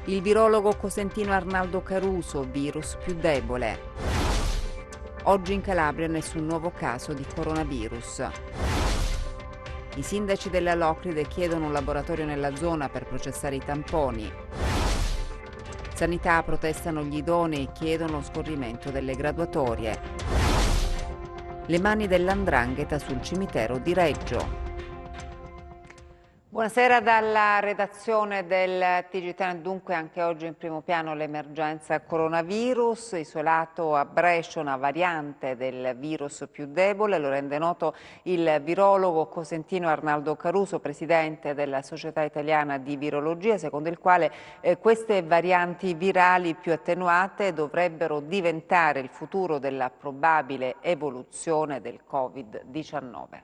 Il virologo cosentino Arnaldo Caruso, virus più debole. Oggi in Calabria nessun nuovo caso di coronavirus. I sindaci della Locride chiedono un laboratorio nella zona per processare i tamponi. Sanità protestano gli idonei e chiedono scorrimento delle graduatorie. Le mani dell''ndrangheta sul cimitero di Reggio. Buonasera dalla redazione del TG3. Dunque anche oggi in primo piano l'emergenza coronavirus, isolato a Brescia una variante del virus più debole, lo rende noto il virologo cosentino Arnaldo Caruso, presidente della Società Italiana di Virologia, secondo il quale queste varianti virali più attenuate dovrebbero diventare il futuro della probabile evoluzione del Covid-19.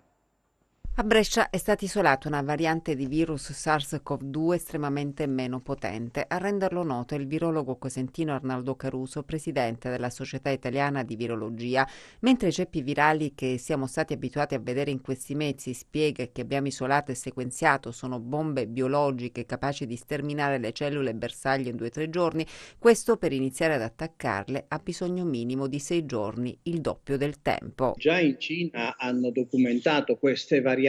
A Brescia è stata isolata una variante di virus SARS-CoV-2 estremamente meno potente. A renderlo noto è il virologo cosentino Arnaldo Caruso, presidente della Società Italiana di Virologia. Mentre i ceppi virali che siamo stati abituati a vedere in questi mesi, spiega, che abbiamo isolato e sequenziato, sono bombe biologiche capaci di sterminare le cellule bersaglio in 2-3 giorni, questo per iniziare ad attaccarle ha bisogno minimo di 6 giorni, il doppio del tempo. Già in Cina hanno documentato queste varianti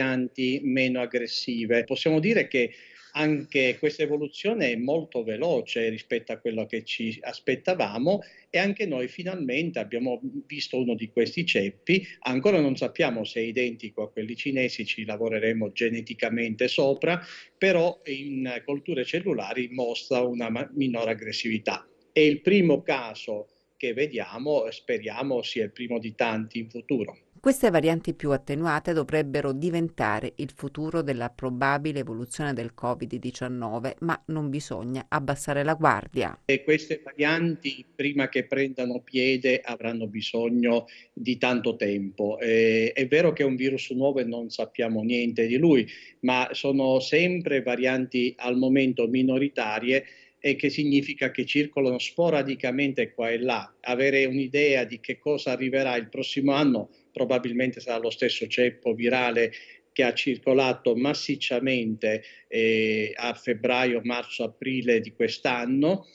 meno aggressive. Possiamo dire che anche questa evoluzione è molto veloce rispetto a quello che ci aspettavamo e anche noi finalmente abbiamo visto uno di questi ceppi. Ancora non sappiamo se è identico a quelli cinesi, ci lavoreremo geneticamente sopra, però in colture cellulari mostra una minore aggressività. È il primo caso che vediamo, speriamo sia il primo di tanti in futuro. Queste varianti più attenuate dovrebbero diventare il futuro della probabile evoluzione del Covid-19, ma non bisogna abbassare la guardia. E queste varianti, prima che prendano piede, avranno bisogno di tanto tempo. È vero che è un virus nuovo e non sappiamo niente di lui, ma sono sempre varianti al momento minoritarie e che significa che circolano sporadicamente qua e là. Avere un'idea di che cosa arriverà il prossimo anno probabilmente sarà lo stesso ceppo virale che ha circolato massicciamente a febbraio, marzo, aprile di quest'anno,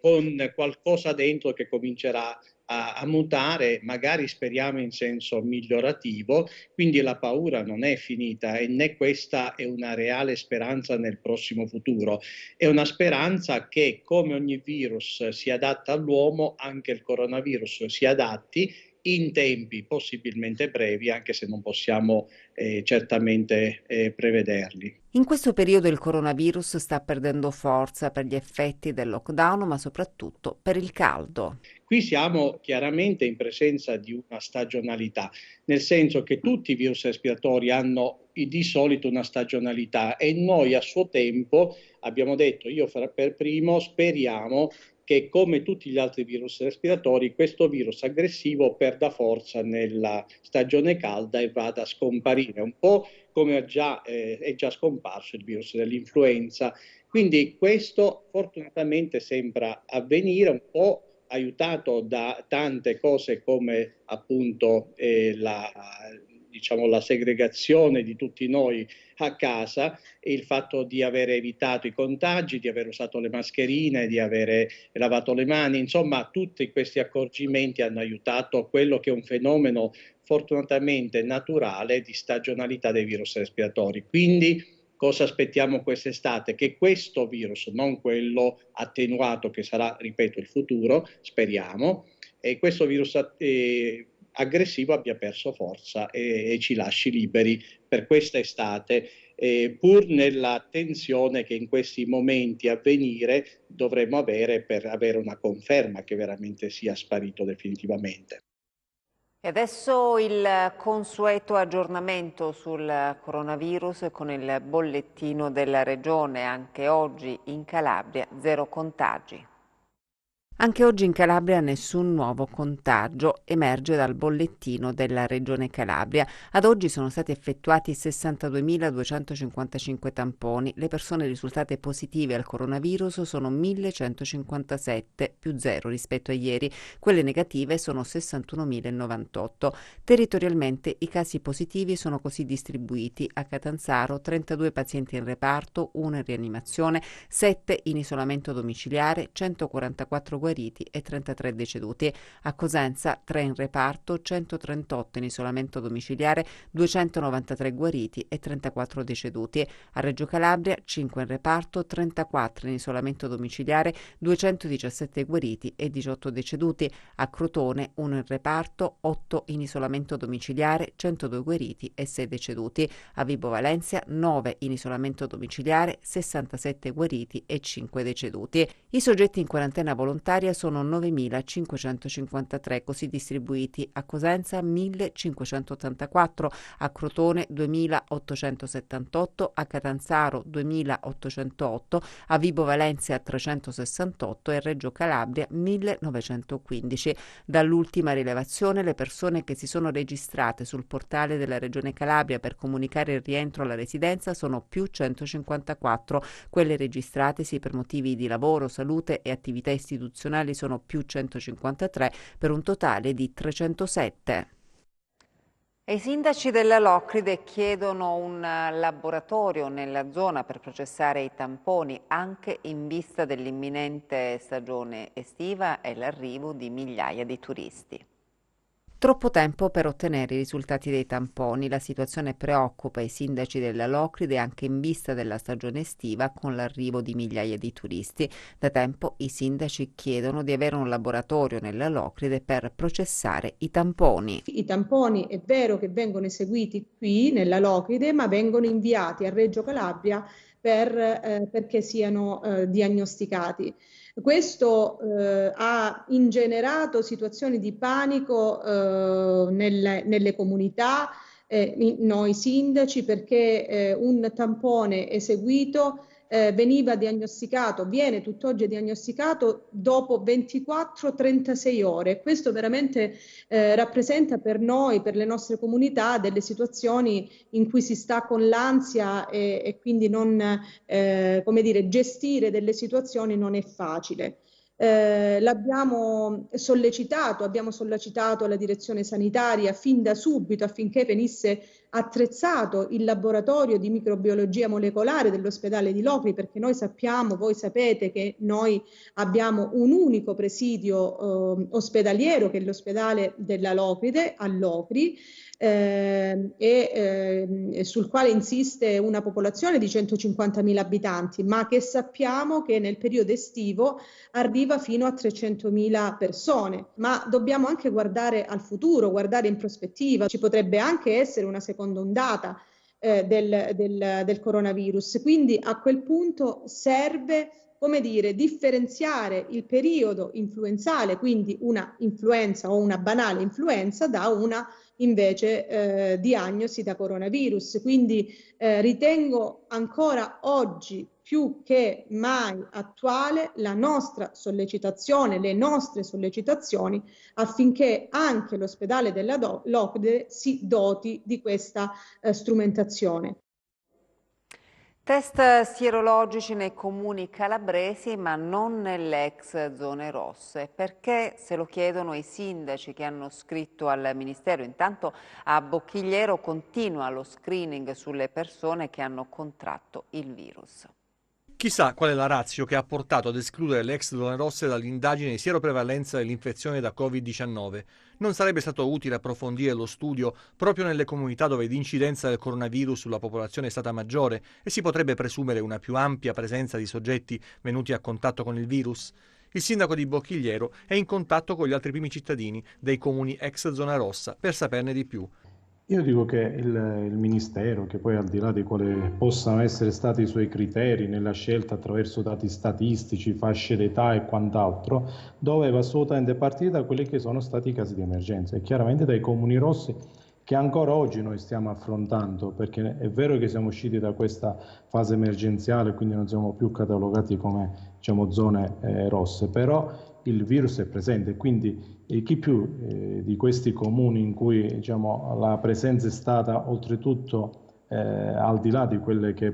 con qualcosa dentro che comincerà a mutare, magari speriamo in senso migliorativo, quindi la paura non è finita e né questa è una reale speranza nel prossimo futuro. È una speranza che, come ogni virus si adatta all'uomo, anche il coronavirus si adatti in tempi possibilmente brevi, anche se non possiamo certamente prevederli. In questo periodo il coronavirus sta perdendo forza per gli effetti del lockdown, ma soprattutto per il caldo. Qui siamo chiaramente in presenza di una stagionalità, nel senso che tutti i virus respiratori hanno di solito una stagionalità e noi a suo tempo abbiamo detto, io per primo, speriamo che come tutti gli altri virus respiratori questo virus aggressivo perda forza nella stagione calda e vada a scomparire, un po' come è già scomparso il virus dell'influenza. Quindi questo fortunatamente sembra avvenire un po' aiutato da tante cose come appunto diciamo, la segregazione di tutti noi a casa, il fatto di aver evitato i contagi, di aver usato le mascherine, di aver lavato le mani, insomma tutti questi accorgimenti hanno aiutato quello che è un fenomeno fortunatamente naturale di stagionalità dei virus respiratori. Quindi cosa aspettiamo quest'estate? Che questo virus, non quello attenuato che sarà, ripeto, il futuro, speriamo, e questo virus aggressivo abbia perso forza e ci lasci liberi per questa estate, pur nella tensione che in questi momenti a venire dovremo avere per avere una conferma che veramente sia sparito definitivamente. E adesso il consueto aggiornamento sul coronavirus con il bollettino della regione, anche oggi in Calabria 0 contagi. Anche oggi in Calabria nessun nuovo contagio emerge dal bollettino della Regione Calabria. Ad oggi sono stati effettuati 62.255 tamponi. Le persone risultate positive al coronavirus sono 1.157, più 0 rispetto a ieri. Quelle negative sono 61.098. Territorialmente i casi positivi sono così distribuiti: a Catanzaro 32 pazienti in reparto, 1 in rianimazione, 7 in isolamento domiciliare, 144 guariti e 33 deceduti. A Cosenza 3 in reparto, 138 in isolamento domiciliare, 293 guariti e 34 deceduti. A Reggio Calabria 5 in reparto, 34 in isolamento domiciliare, 217 guariti e 18 deceduti. A Crotone 1 in reparto, 8 in isolamento domiciliare, 102 guariti e 6 deceduti. A Vibo Valentia 9 in isolamento domiciliare, 67 guariti e 5 deceduti. I soggetti in quarantena volontaria sono 9.553, così distribuiti: a Cosenza 1.584, a Crotone 2.878, a Catanzaro 2.808, a Vibo Valentia 368 e a Reggio Calabria 1.915. Dall'ultima rilevazione, le persone che si sono registrate sul portale della Regione Calabria per comunicare il rientro alla residenza sono più 154, quelle registratesi per motivi di lavoro, salute e attività istituzionali sono più 153, per un totale di 307. E i sindaci della Locride chiedono un laboratorio nella zona per processare i tamponi, anche in vista dell'imminente stagione estiva e l'arrivo di migliaia di turisti. Troppo tempo per ottenere i risultati dei tamponi. La situazione preoccupa i sindaci della Locride anche in vista della stagione estiva, con l'arrivo di migliaia di turisti. Da tempo i sindaci chiedono di avere un laboratorio nella Locride per processare i tamponi. I tamponi è vero che vengono eseguiti qui nella Locride, ma vengono inviati a Reggio Calabria perché siano diagnosticati. Questo ha ingenerato situazioni di panico nelle comunità, noi sindaci, perché un tampone eseguito viene tutt'oggi diagnosticato dopo 24-36 ore. Questo veramente rappresenta per noi, per le nostre comunità, delle situazioni in cui si sta con l'ansia e quindi gestire delle situazioni non è facile. Abbiamo sollecitato la direzione sanitaria fin da subito affinché venisse attrezzato il laboratorio di microbiologia molecolare dell'ospedale di Locri, perché voi sapete che noi abbiamo un unico presidio ospedaliero, che è l'ospedale della Locride a Locri, sul quale insiste una popolazione di 150.000 abitanti, ma che sappiamo che nel periodo estivo arriva fino a 300.000 persone. Ma dobbiamo anche guardare al futuro, guardare in prospettiva. Ci potrebbe anche essere una seconda ondata del coronavirus, quindi a quel punto serve differenziare il periodo influenzale, quindi una influenza o una banale influenza, da una invece diagnosi da coronavirus. Quindi ritengo ancora oggi più che mai attuale la nostra sollecitazione, le nostre sollecitazioni affinché anche l'ospedale della Locride si doti di questa strumentazione. Test sierologici nei comuni calabresi, ma non nelle ex zone rosse. Perché? Se lo chiedono i sindaci che hanno scritto al Ministero. Intanto a Bocchigliero continua lo screening sulle persone che hanno contratto il virus. Chissà qual è la ratio che ha portato ad escludere le ex zone rosse dall'indagine di sieroprevalenza dell'infezione da Covid-19. Non sarebbe stato utile approfondire lo studio proprio nelle comunità dove l'incidenza del coronavirus sulla popolazione è stata maggiore e si potrebbe presumere una più ampia presenza di soggetti venuti a contatto con il virus? Il sindaco di Bocchigliero è in contatto con gli altri primi cittadini dei comuni ex zona rossa per saperne di più. Io dico che il Ministero, che poi al di là di quali possano essere stati i suoi criteri nella scelta attraverso dati statistici, fasce d'età e quant'altro, doveva assolutamente partire da quelli che sono stati i casi di emergenza e chiaramente dai comuni rossi che ancora oggi noi stiamo affrontando, perché è vero che siamo usciti da questa fase emergenziale, quindi non siamo più catalogati come zone rosse, però il virus è presente, quindi chi più di questi comuni in cui diciamo, la presenza è stata oltretutto al di là di quelle che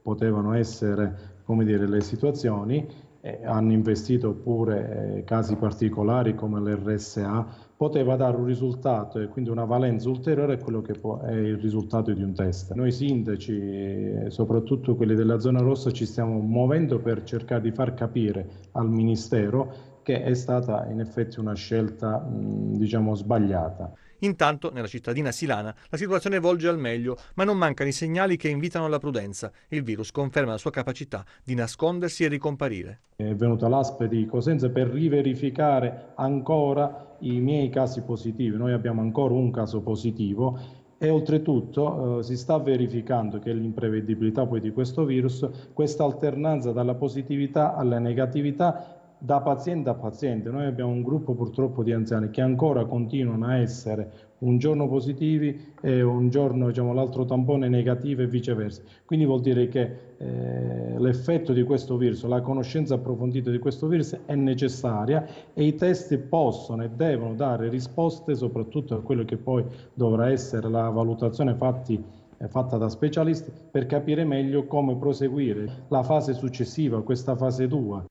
potevano essere, come dire, le situazioni, hanno investito pure casi particolari come l'RSA, poteva dare un risultato e quindi una valenza ulteriore a quello che è il risultato di un test. Noi sindaci, soprattutto quelli della zona rossa, ci stiamo muovendo per cercare di far capire al Ministero che è stata in effetti una scelta diciamo sbagliata. Intanto, nella cittadina silana, la situazione volge al meglio, ma non mancano i segnali che invitano alla prudenza. Il virus conferma la sua capacità di nascondersi e ricomparire. È venuta l'ASP di Cosenza per riverificare ancora i miei casi positivi. Noi abbiamo ancora un caso positivo e oltretutto si sta verificando che l'imprevedibilità poi di questo virus, questa alternanza dalla positività alla negatività da paziente a paziente. Noi abbiamo un gruppo purtroppo di anziani che ancora continuano a essere un giorno positivi e un giorno diciamo, l'altro tampone negativo e viceversa. Quindi vuol dire che l'effetto di questo virus, la conoscenza approfondita di questo virus è necessaria e i test possono e devono dare risposte soprattutto a quello che poi dovrà essere la valutazione fatta da specialisti per capire meglio come proseguire la fase successiva, questa fase 2.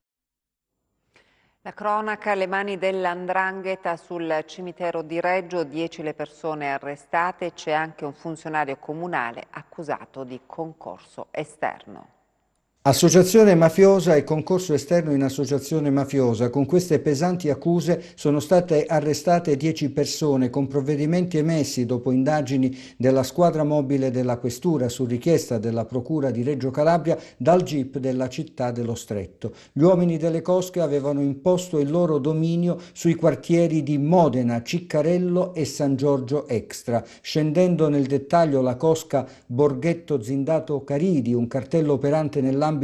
La cronaca, le mani dell''ndrangheta sul cimitero di Reggio, 10 le persone arrestate, c'è anche un funzionario comunale accusato di concorso esterno. Associazione mafiosa e concorso esterno in associazione mafiosa. Con queste pesanti accuse sono state arrestate 10 persone con provvedimenti emessi dopo indagini della squadra mobile della Questura su richiesta della Procura di Reggio Calabria dal GIP della città dello Stretto. Gli uomini delle cosche avevano imposto il loro dominio sui quartieri di Modena, Ciccarello e San Giorgio Extra. Scendendo nel dettaglio, la cosca Borghetto Zindato Caridi, un cartello operante nell'ambito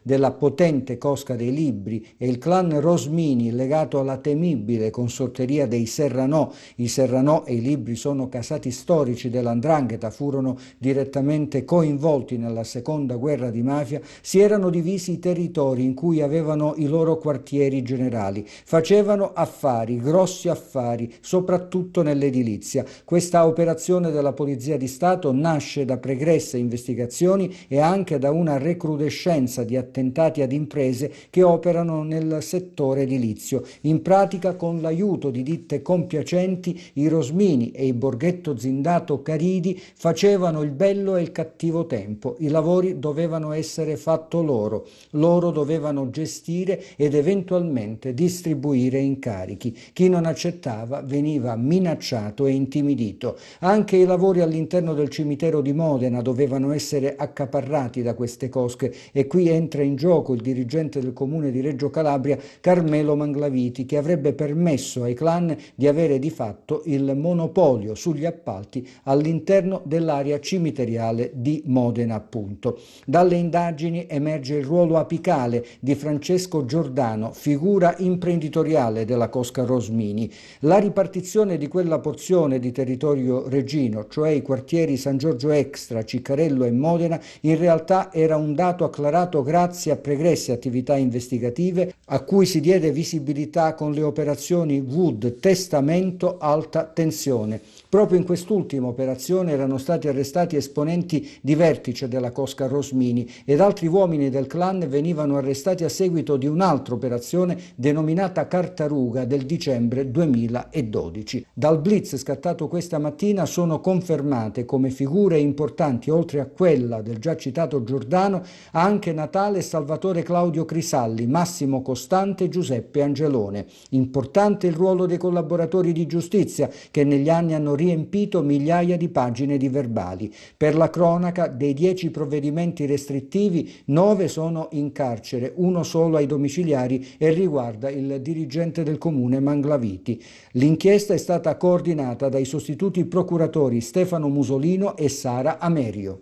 della potente cosca dei Libri, e il clan Rosmini legato alla temibile consorteria dei Serranò. I Serranò e i Libri sono casati storici dell''ndrangheta, furono direttamente coinvolti nella seconda guerra di mafia, si erano divisi i territori in cui avevano i loro quartieri generali, facevano affari, grossi affari, soprattutto nell'edilizia. Questa operazione della Polizia di Stato nasce da pregresse investigazioni e anche da una recrudescenza di attentati ad imprese che operano nel settore edilizio. In pratica, con l'aiuto di ditte compiacenti, i Rosmini e i Borghetto Zindato Caridi facevano il bello e il cattivo tempo. I lavori dovevano essere fatti loro. Loro dovevano gestire ed eventualmente distribuire incarichi. Chi non accettava veniva minacciato e intimidito. Anche i lavori all'interno del cimitero di Modena dovevano essere accaparrati da queste cosche e qui entra in gioco il dirigente del comune di Reggio Calabria, Carmelo Manglaviti, che avrebbe permesso ai clan di avere di fatto il monopolio sugli appalti all'interno dell'area cimiteriale di Modena, appunto. Dalle indagini emerge il ruolo apicale di Francesco Giordano, figura imprenditoriale della cosca Rosmini. La ripartizione di quella porzione di territorio reggino, cioè i quartieri San Giorgio Extra, Ciccarello e Modena, in realtà era un dato acclarato grazie a pregresse attività investigative a cui si diede visibilità con le operazioni Wood Testamento Alta Tensione. Proprio in quest'ultima operazione erano stati arrestati esponenti di vertice della cosca Rosmini ed altri uomini del clan venivano arrestati a seguito di un'altra operazione denominata Cartaruga del dicembre 2012. Dal blitz scattato questa mattina sono confermate come figure importanti, oltre a quella del già citato Giordano, anche Natale e Salvatore Claudio Crisalli, Massimo Costante e Giuseppe Angelone. Importante il ruolo dei collaboratori di giustizia che negli anni hanno riempito migliaia di pagine di verbali. Per la cronaca, dei 10 provvedimenti restrittivi, 9 sono in carcere, 1 solo ai domiciliari e riguarda il dirigente del comune Manglaviti. L'inchiesta è stata coordinata dai sostituti procuratori Stefano Musolino e Sara Amerio.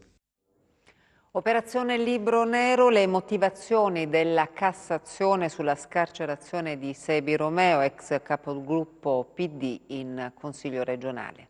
Operazione Libro Nero, le motivazioni della Cassazione sulla scarcerazione di Sebi Romeo, ex capogruppo PD in Consiglio regionale.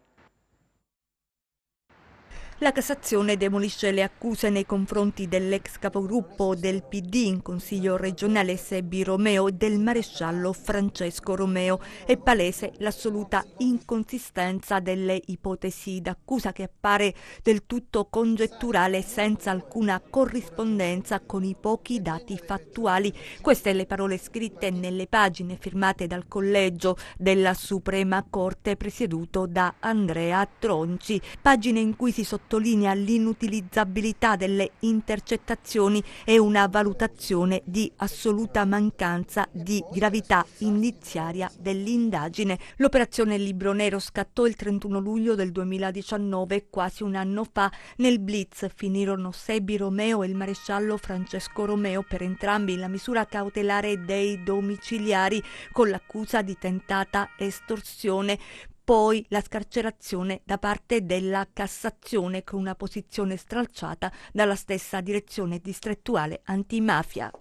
La Cassazione demolisce le accuse nei confronti dell'ex capogruppo del PD in Consiglio regionale Sebi Romeo e del maresciallo Francesco Romeo. È palese l'assoluta inconsistenza delle ipotesi d'accusa, che appare del tutto congetturale e senza alcuna corrispondenza con i pochi dati fattuali. Queste le parole scritte nelle pagine firmate dal collegio della Suprema Corte presieduto da Andrea Tronci, pagine in cui si sottolinea l'inutilizzabilità delle intercettazioni e una valutazione di assoluta mancanza di gravità indiziaria dell'indagine. L'operazione Libro Nero scattò il 31 luglio del 2019, quasi un anno fa. Nel blitz finirono Sebi Romeo e il maresciallo Francesco Romeo, per entrambi la misura cautelare dei domiciliari con l'accusa di tentata estorsione. Poi la scarcerazione da parte della Cassazione, con una posizione stralciata dalla stessa direzione distrettuale antimafia.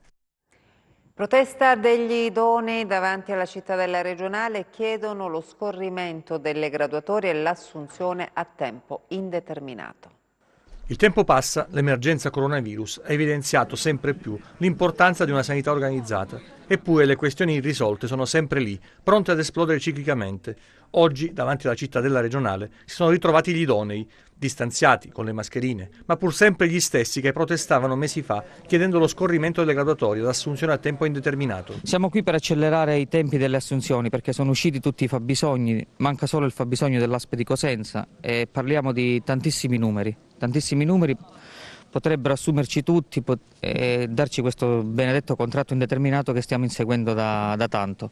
Protesta degli idonei davanti alla cittadella regionale, chiedono lo scorrimento delle graduatorie e l'assunzione a tempo indeterminato. Il tempo passa, l'emergenza coronavirus ha evidenziato sempre più l'importanza di una sanità organizzata, eppure le questioni irrisolte sono sempre lì, pronte ad esplodere ciclicamente. Oggi, davanti alla cittadella regionale, si sono ritrovati gli idonei, distanziati, con le mascherine, ma pur sempre gli stessi che protestavano mesi fa chiedendo lo scorrimento delle graduatorie d'assunzione a tempo indeterminato. Siamo qui per accelerare i tempi delle assunzioni, perché sono usciti tutti i fabbisogni, manca solo il fabbisogno dell'ASP di Cosenza e parliamo di tantissimi numeri. Tantissimi numeri, potrebbero assumerci tutti e darci questo benedetto contratto indeterminato che stiamo inseguendo da tanto.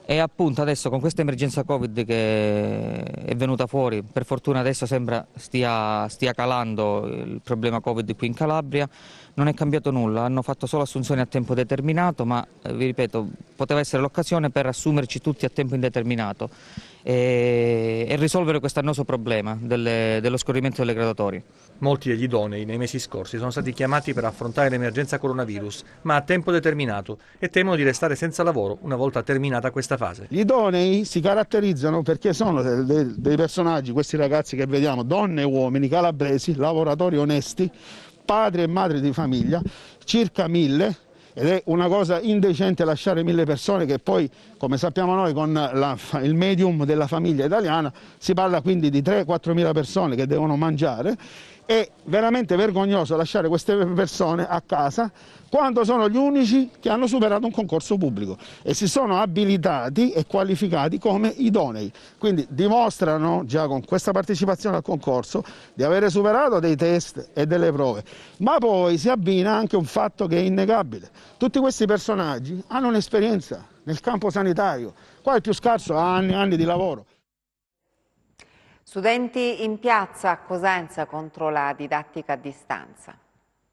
E appunto adesso con questa emergenza Covid che è venuta fuori, per fortuna adesso sembra stia calando il problema Covid qui in Calabria, non è cambiato nulla, hanno fatto solo assunzioni a tempo determinato, ma vi ripeto, poteva essere l'occasione per assumerci tutti a tempo indeterminato e risolvere questo annoso problema dello scorrimento delle graduatorie. Molti degli idonei nei mesi scorsi sono stati chiamati per affrontare l'emergenza coronavirus, ma a tempo determinato, e temono di restare senza lavoro una volta terminata questa fase. Gli idonei si caratterizzano perché sono dei personaggi, questi ragazzi che vediamo, donne e uomini calabresi, lavoratori onesti, padri e madri di famiglia, circa 1000, ed è una cosa indecente lasciare 1000 persone, che poi, come sappiamo noi, con il medium della famiglia italiana si parla quindi di 3-4 mila persone che devono mangiare. È veramente vergognoso lasciare queste persone a casa quando sono gli unici che hanno superato un concorso pubblico e si sono abilitati e qualificati come idonei. Quindi dimostrano già con questa partecipazione al concorso di avere superato dei test e delle prove. Ma poi si abbina anche un fatto che è innegabile. Tutti questi personaggi hanno un'esperienza nel campo sanitario, qua il più scarso ha anni di lavoro. Studenti in piazza a Cosenza contro la didattica a distanza.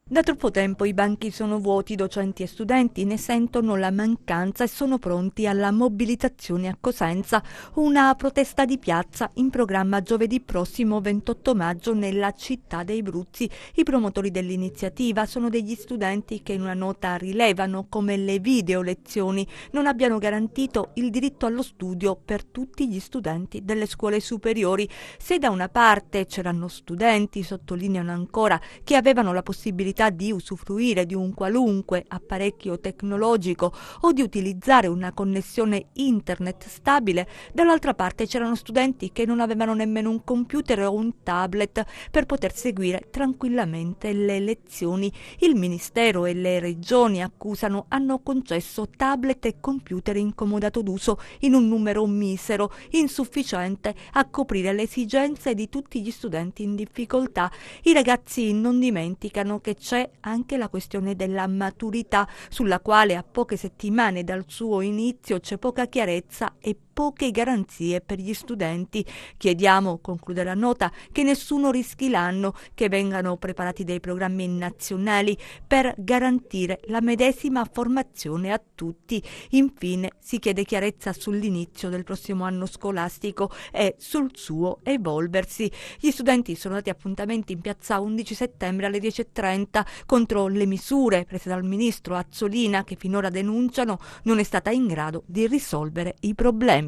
Da troppo tempo i banchi sono vuoti, docenti e studenti ne sentono la mancanza e sono pronti alla mobilitazione a Cosenza, una protesta di piazza in programma giovedì prossimo 28 maggio nella città dei Bruzzi. I promotori dell'iniziativa sono degli studenti che in una nota rilevano come le video lezioni non abbiano garantito il diritto allo studio per tutti gli studenti delle scuole superiori. Se da una parte c'erano studenti, sottolineano ancora, che avevano la possibilità di usufruire di un qualunque apparecchio tecnologico o di utilizzare una connessione internet stabile, dall'altra parte c'erano studenti che non avevano nemmeno un computer o un tablet per poter seguire tranquillamente le lezioni. Il Ministero e le regioni accusano hanno concesso tablet e computer in comodato d'uso in un numero misero, insufficiente a coprire le esigenze di tutti gli studenti in difficoltà. I ragazzi non dimenticano che c'è anche la questione della maturità, sulla quale a poche settimane dal suo inizio c'è poca chiarezza e poche garanzie per gli studenti. Chiediamo, conclude la nota, che nessuno rischi l'anno, che vengano preparati dei programmi nazionali per garantire la medesima formazione a tutti. Infine si chiede chiarezza sull'inizio del prossimo anno scolastico e sul suo evolversi. Gli studenti sono dati appuntamenti in piazza 11 settembre alle 10:30 contro le misure prese dal ministro Azzolina, che finora denunciano non è stata in grado di risolvere i problemi.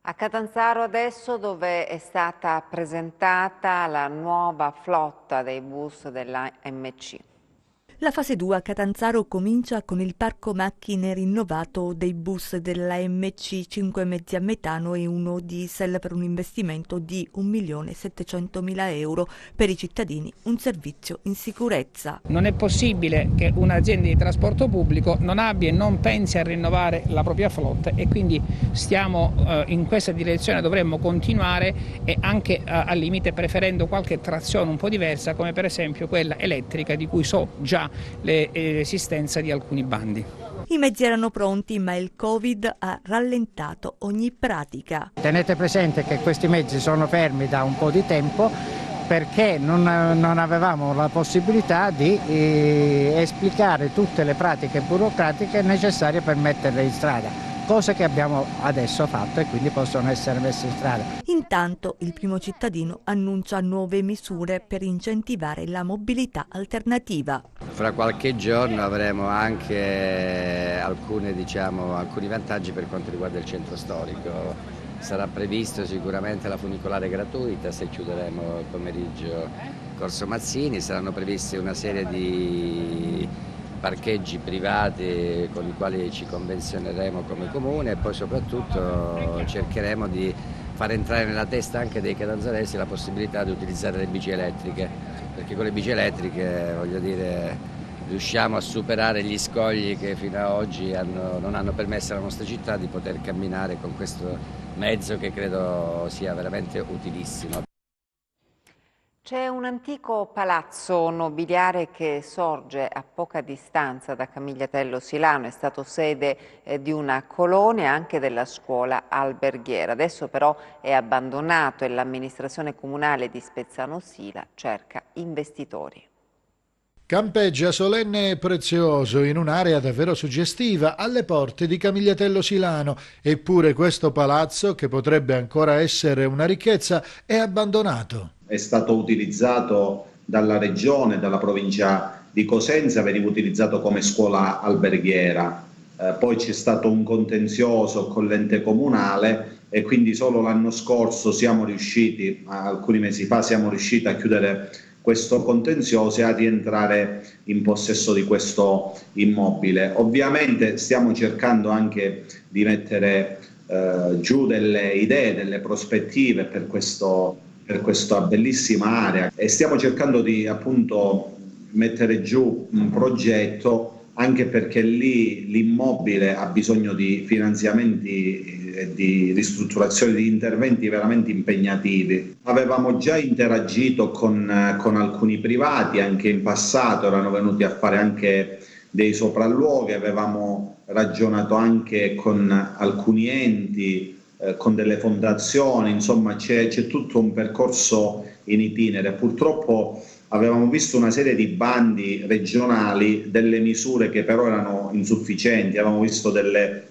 A Catanzaro adesso, dove è stata presentata la nuova flotta dei bus della MC. La fase 2 a Catanzaro comincia con il parco macchine rinnovato dei bus della MC, 5 mezzi a metano e 1 diesel, per un investimento di 1.700.000 euro per i cittadini, un servizio in sicurezza. Non è possibile che un'azienda di trasporto pubblico non abbia e non pensi a rinnovare la propria flotta, e quindi stiamo in questa direzione, dovremmo continuare, e anche al limite preferendo qualche trazione un po' diversa, come per esempio quella elettrica, di cui so già l'esistenza di alcuni bandi. I mezzi erano pronti, ma il Covid ha rallentato ogni pratica. Tenete presente che questi mezzi sono fermi da un po' di tempo perché non avevamo la possibilità di esplicare tutte le pratiche burocratiche necessarie per metterle in strada. Cose che abbiamo adesso fatto e quindi possono essere messe in strada. Intanto il primo cittadino annuncia nuove misure per incentivare la mobilità alternativa. Fra qualche giorno avremo anche alcuni vantaggi per quanto riguarda il centro storico. Sarà previsto sicuramente la funicolare gratuita se chiuderemo il pomeriggio Corso Mazzini, saranno previste una serie di parcheggi privati con i quali ci convenzioneremo come comune, e poi soprattutto cercheremo di far entrare nella testa anche dei catanzaresi la possibilità di utilizzare le bici elettriche, perché con le bici elettriche, voglio dire, riusciamo a superare gli scogli che fino ad oggi non hanno permesso alla nostra città di poter camminare con questo mezzo, che credo sia veramente utilissimo. C'è un antico palazzo nobiliare che sorge a poca distanza da Camigliatello Silano, è stato sede di una colonia e anche della scuola alberghiera. Adesso però è abbandonato e l'amministrazione comunale di Spezzano Sila cerca investitori. Campeggia solenne e prezioso in un'area davvero suggestiva alle porte di Camigliatello Silano, eppure questo palazzo, che potrebbe ancora essere una ricchezza, è abbandonato. È stato utilizzato dalla regione, dalla provincia di Cosenza, veniva utilizzato come scuola alberghiera, poi c'è stato un contenzioso con l'ente comunale e quindi solo l'anno scorso alcuni mesi fa siamo riusciti a chiudere questo contenzioso e a rientrare in possesso di questo immobile. Ovviamente stiamo cercando anche di mettere giù delle idee, delle prospettive per questa bellissima area, e stiamo cercando di appunto mettere giù un progetto, anche perché lì l'immobile ha bisogno di finanziamenti e di ristrutturazione, di interventi veramente impegnativi. Avevamo già interagito con alcuni privati, anche in passato erano venuti a fare anche dei sopralluoghi, avevamo ragionato anche con alcuni enti, con delle fondazioni, insomma c'è tutto un percorso in itinere. Purtroppo avevamo visto una serie di bandi regionali, delle misure che però erano insufficienti, avevamo visto delle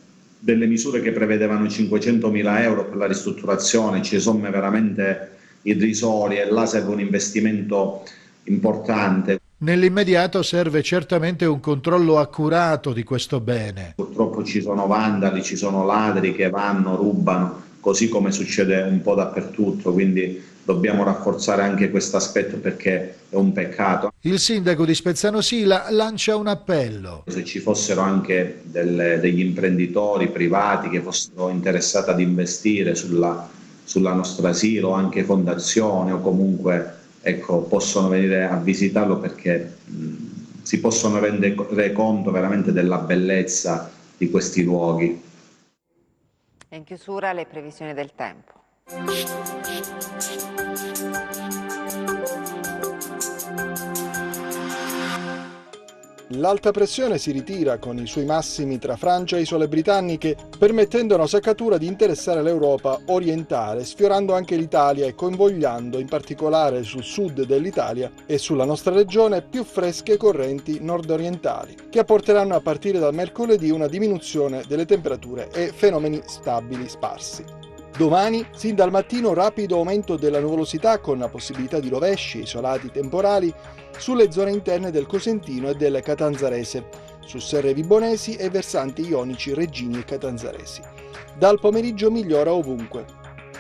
misure che prevedevano 500.000 euro per la ristrutturazione, cioè somme veramente irrisorie, e là serve un investimento importante. Nell'immediato serve certamente un controllo accurato di questo bene. Purtroppo ci sono vandali, ci sono ladri che vanno, rubano, così come succede un po' dappertutto, quindi dobbiamo rafforzare anche questo aspetto perché è un peccato. Il sindaco di Spezzano Sila lancia un appello. Se ci fossero anche degli imprenditori privati che fossero interessati ad investire sulla nostra asilo, anche fondazioni o comunque possono venire a visitarlo, perché si possono rendere conto veramente della bellezza di questi luoghi. E in chiusura le previsioni del tempo. L'alta pressione si ritira con i suoi massimi tra Francia e isole britanniche, permettendo a una seccatura di interessare l'Europa orientale, sfiorando anche l'Italia e convogliando in particolare sul sud dell'Italia e sulla nostra regione più fresche correnti nord-orientali, che apporteranno a partire dal mercoledì una diminuzione delle temperature e fenomeni stabili sparsi. Domani, sin dal mattino, rapido aumento della nuvolosità con la possibilità di rovesci isolati temporali sulle zone interne del Cosentino e del Catanzarese, su serre vibonesi e versanti ionici reggini e catanzaresi. Dal pomeriggio migliora ovunque.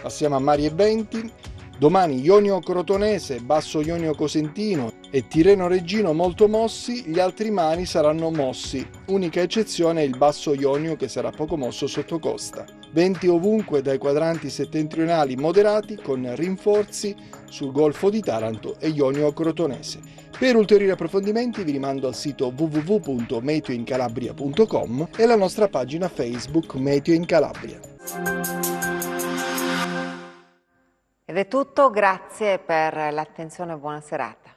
Passiamo a mari e venti. Domani Ionio Crotonese, Basso Ionio Cosentino e Tirreno Reggino molto mossi, gli altri mari saranno mossi. Unica eccezione è il Basso Ionio che sarà poco mosso sotto costa. Venti ovunque dai quadranti settentrionali moderati con rinforzi sul Golfo di Taranto e Ionio Crotonese. Per ulteriori approfondimenti vi rimando al sito www.meteoincalabria.com e alla nostra pagina Facebook Meteo in Calabria. Ed è tutto, grazie per l'attenzione e buona serata.